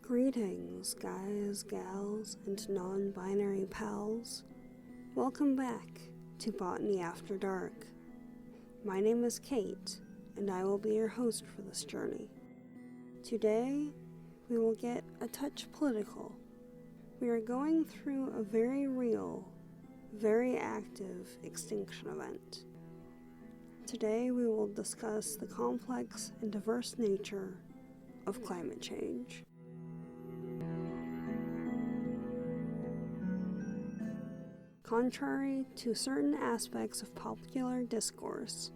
Greetings, guys, gals, and non-binary pals. Welcome back to Botany After Dark. My name is Kate, and I will be your host for this journey. Today, we will get a touch political. We are going through a very real, very active extinction event. Today, we will discuss the complex and diverse nature of climate change. Contrary to certain aspects of popular discourse,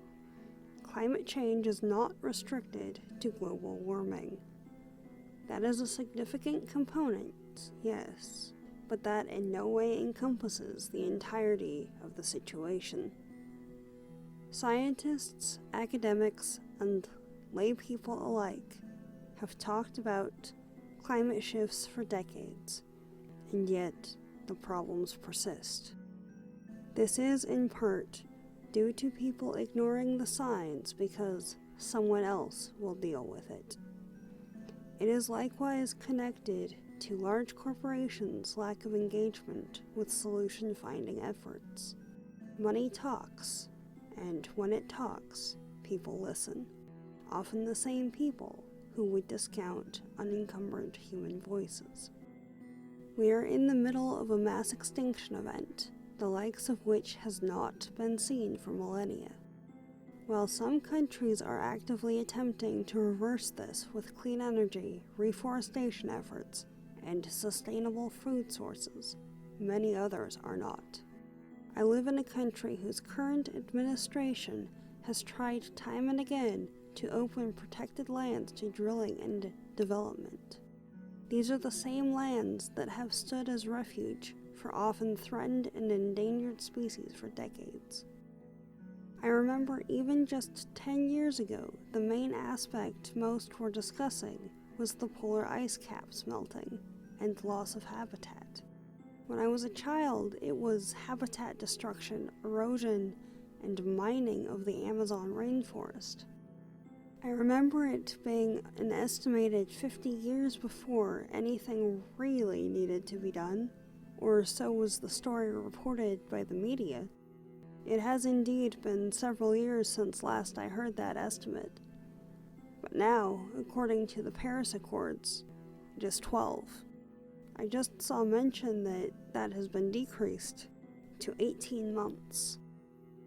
climate change is not restricted to global warming. That is a significant component, yes, but that in no way encompasses the entirety of the situation. Scientists, academics, and lay people alike have talked about climate shifts for decades, and yet the problems persist. This is in part due to people ignoring the signs because someone else will deal with it. It is likewise connected to large corporations' lack of engagement with solution-finding efforts. Money talks, and when it talks, people listen. Often the same people who would discount unencumbered human voices. We are in the middle of a mass extinction event, the likes of which has not been seen for millennia. While some countries are actively attempting to reverse this with clean energy, reforestation efforts, and sustainable food sources, many others are not. I live in a country whose current administration has tried time and again to open protected lands to drilling and development. These are the same lands that have stood as refuge for often threatened and endangered species for decades. I remember even just 10 years ago, the main aspect most were discussing was the polar ice caps melting and loss of habitat. When I was a child, it was habitat destruction, erosion, and mining of the Amazon rainforest. I remember it being an estimated 50 years before anything really needed to be done, or so was the story reported by the media. It has indeed been several years since last I heard that estimate. But now, according to the Paris Accords, it is 12. I just saw mention that has been decreased to 18 months.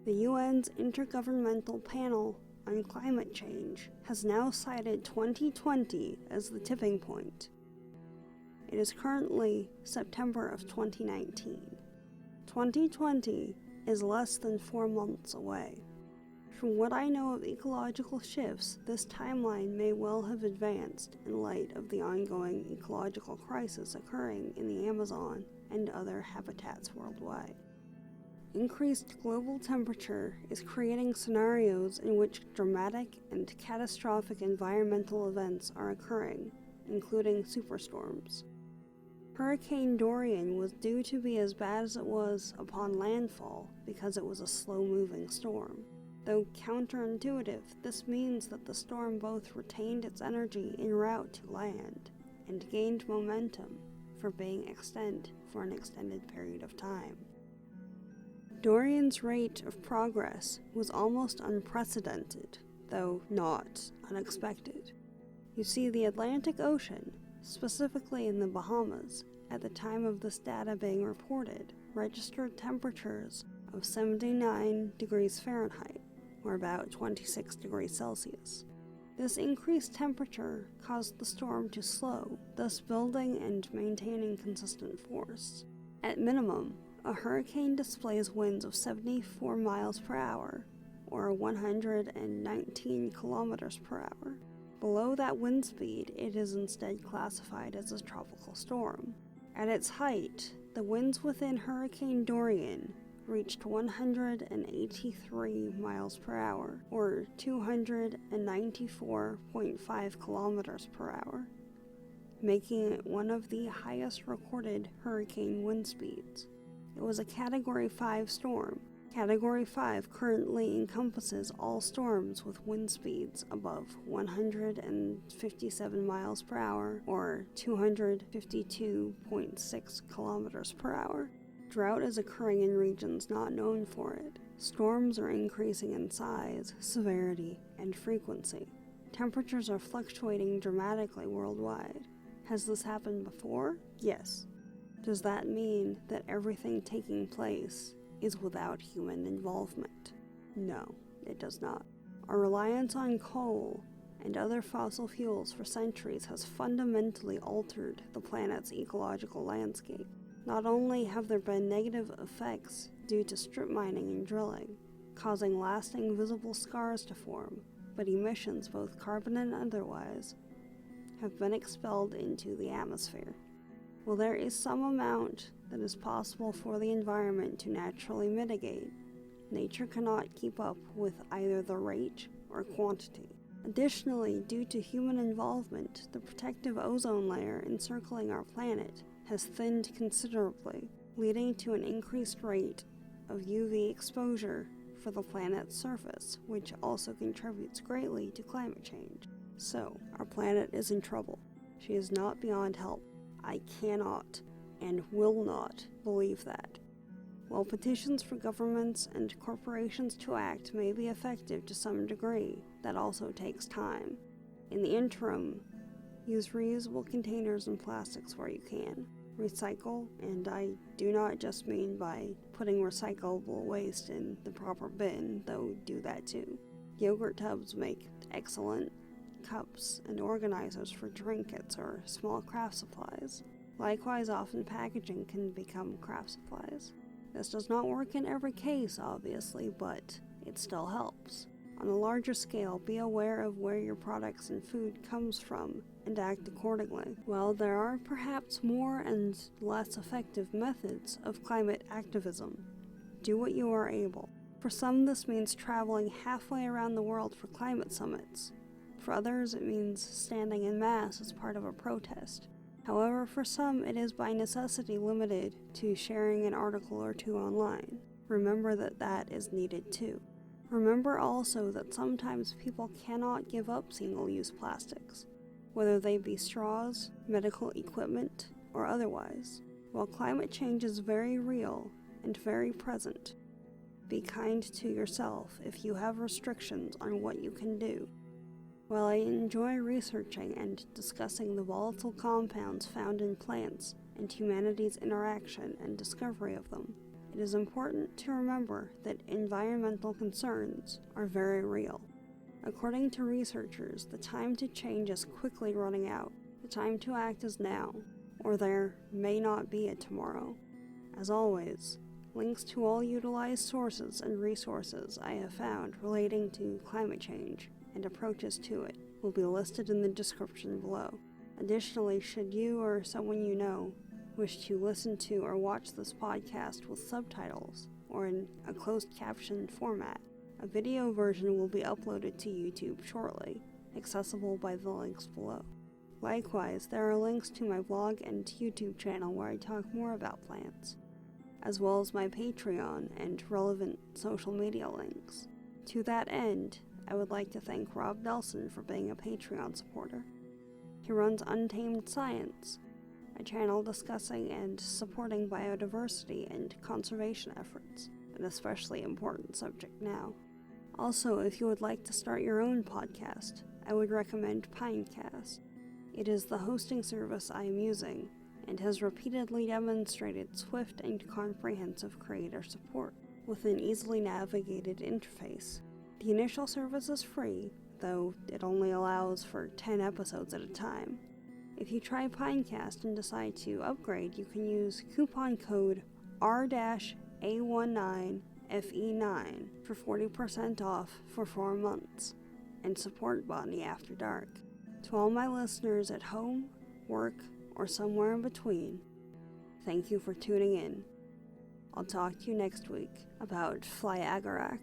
The UN's Intergovernmental Panel on Climate Change has now cited 2020 as the tipping point. It is currently September of 2019. 2020 is less than 4 months away. From what I know of ecological shifts, this timeline may well have advanced in light of the ongoing ecological crisis occurring in the Amazon and other habitats worldwide. Increased global temperature is creating scenarios in which dramatic and catastrophic environmental events are occurring, including superstorms. Hurricane Dorian was due to be as bad as it was upon landfall because it was a slow-moving storm. Though counterintuitive, this means that the storm both retained its energy en route to land and gained momentum for being extant for an extended period of time. Dorian's rate of progress was almost unprecedented, though not unexpected. You see, the Atlantic Ocean, specifically in the Bahamas, at the time of this data being reported, registered temperatures of 79 degrees Fahrenheit, or about 26 degrees Celsius. This increased temperature caused the storm to slow, thus building and maintaining consistent force. At minimum, a hurricane displays winds of 74 miles per hour, or 119 kilometers per hour. Below that wind speed, it is instead classified as a tropical storm. At its height, the winds within Hurricane Dorian reached 183 miles per hour, or 294.5 kilometers per hour, making it one of the highest recorded hurricane wind speeds. It was a Category 5 storm, Category 5 currently encompasses all storms with wind speeds above 157 miles per hour or 252.6 kilometers per hour. Drought is occurring in regions not known for it. Storms are increasing in size, severity, and frequency. Temperatures are fluctuating dramatically worldwide. Has this happened before? Yes. Does that mean that everything taking place is without human involvement? No, it does not. Our reliance on coal and other fossil fuels for centuries has fundamentally altered the planet's ecological landscape. Not only have there been negative effects due to strip mining and drilling, causing lasting visible scars to form, but emissions, both carbon and otherwise, have been expelled into the atmosphere. While there is some amount that is possible for the environment to naturally mitigate, nature cannot keep up with either the rate or quantity. Additionally, due to human involvement, the protective ozone layer encircling our planet has thinned considerably, leading to an increased rate of UV exposure for the planet's surface, which also contributes greatly to climate change. So, our planet is in trouble. She is not beyond help. I cannot and will not believe that. While petitions for governments and corporations to act may be effective to some degree, that also takes time. In the interim, use reusable containers and plastics where you can. Recycle, and I do not just mean by putting recyclable waste in the proper bin, though do that too. Yogurt tubs make excellent cups and organizers for trinkets or small craft supplies. Likewise, often packaging can become craft supplies. This does not work in every case, obviously, but it still helps. On a larger scale, be aware of where your products and food comes from and act accordingly. While there are perhaps more and less effective methods of climate activism, do what you are able. For some, this means traveling halfway around the world for climate summits. For others, it means standing en masse as part of a protest. However, for some, it is by necessity limited to sharing an article or two online. Remember that that is needed too. Remember also that sometimes people cannot give up single-use plastics, whether they be straws, medical equipment, or otherwise. While climate change is very real and very present, be kind to yourself if you have restrictions on what you can do. While I enjoy researching and discussing the volatile compounds found in plants and humanity's interaction and discovery of them, it is important to remember that environmental concerns are very real. According to researchers, the time to change is quickly running out. The time to act is now, or there may not be a tomorrow. As always, links to all utilized sources and resources I have found relating to climate change and approaches to it will be listed in the description below. Additionally, should you or someone you know wish to listen to or watch this podcast with subtitles or in a closed caption format, a video version will be uploaded to YouTube shortly, accessible by the links below. Likewise, there are links to my blog and YouTube channel where I talk more about plants, as well as my Patreon and relevant social media links. To that end, I would like to thank Rob Nelson for being a Patreon supporter. He runs Untamed Science, a channel discussing and supporting biodiversity and conservation efforts, an especially important subject now. Also, if you would like to start your own podcast, I would recommend Pinecast. It is the hosting service I am using, and has repeatedly demonstrated swift and comprehensive creator support with an easily navigated interface. The initial service is free, though it only allows for 10 episodes at a time. If you try Pinecast and decide to upgrade, you can use coupon code R-A19FE9 for 40% off for 4 months, and support Botany After Dark. To all my listeners at home, work, or somewhere in between, thank you for tuning in. I'll talk to you next week about Flyagarak.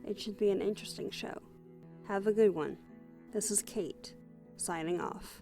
It should be an interesting show. Have a good one. This is Kate, signing off.